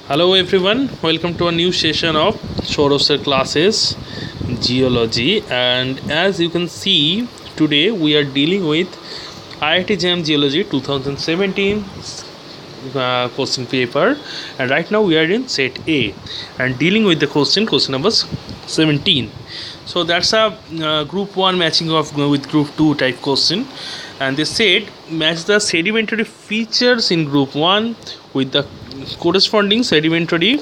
Hello everyone, welcome to a new session of Shorosar classes Geology, and as you can see today we are dealing with IIT JAM Geology 2017 question paper, and right now we are in set A and dealing with the question number 17. So that's a group 1 matching of with group 2 type question, and they said match the sedimentary features in group 1 with the corresponding sedimentary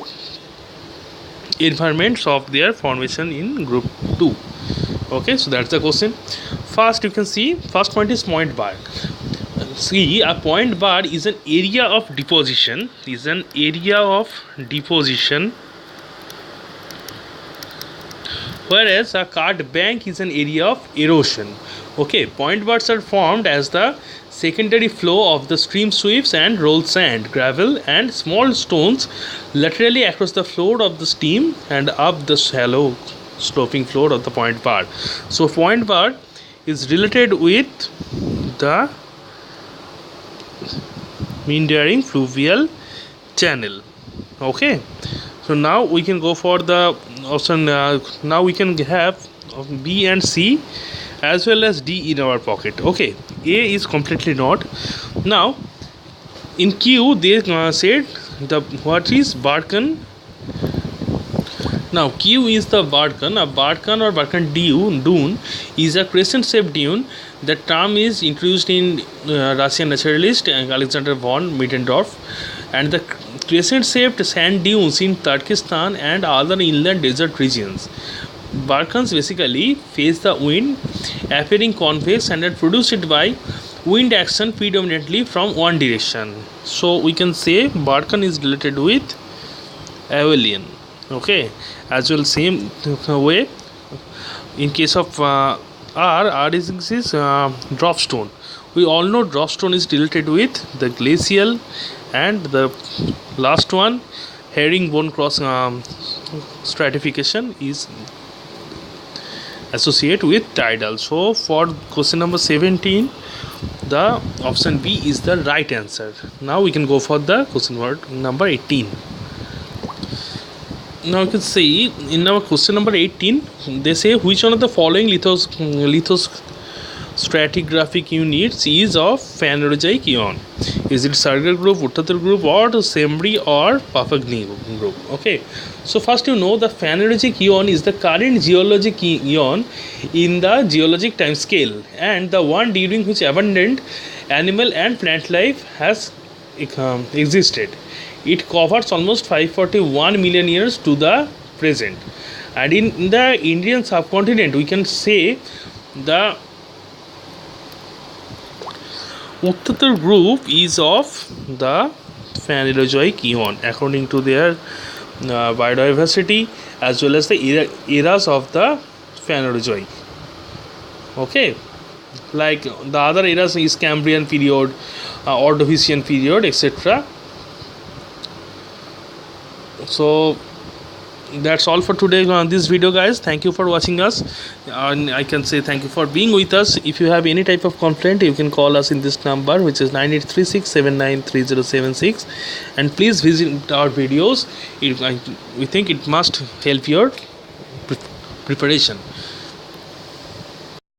environments of their formation in group 2. Okay, so that's the question. First, you can see first point is point bar. See, a point bar is an area of deposition, whereas a cart bank is an area of erosion. Okay, point bars are formed as the secondary flow of the stream sweeps and rolls sand, gravel and small stones laterally across the floor of the stream and up the shallow sloping floor of the point bar. So point bar is related with the meandering fluvial channel. Okay, so now we can go for the option. Now we can have B and C as well as D in our pocket. Okay, A is completely not. Now in Q they said the what is Barkan. Now Q is the Barkan. A Barkan or Barkan dune is a crescent shaped dune. The term is introduced in Russian naturalist Alexander von Middendorf, and the crescent shaped sand dunes in Turkestan and other inland desert regions. Barkans basically face the wind, appearing convex and are produced by wind action predominantly from one direction. So we can say Barkan is related with Avelian. Okay, as well same way in case of R is drop stone. We all know drop stone is related with the glacial, and the last one herringbone cross stratification is associated with tidal. So for question number 17 the option B is the right answer. Now we can go for the question number 18. Now you can see in our question number 18 they say which one of the following stratigraphic units is of phanerozoic eon. Is it Sargar group, Uttatar group, or Sembri or Papagni group? Okay, so first you know the phanerozoic eon is the current geologic eon in the geologic time scale and the one during which abundant animal and plant life has existed. It covers almost 541 million years to the present, and in the Indian subcontinent we can say the Uttatar group is of the Phanerozoic eon according to their biodiversity as well as the eras of the Phanerozoic. Okay, like the other eras is Cambrian period, Ordovician period, etc. So that's all for today on this video, guys. Thank you for watching us, and I can say thank you for being with us. If you have any type of complaint, you can call us in this number, which is 9836793076, and please visit our videos. We think it must help your preparation.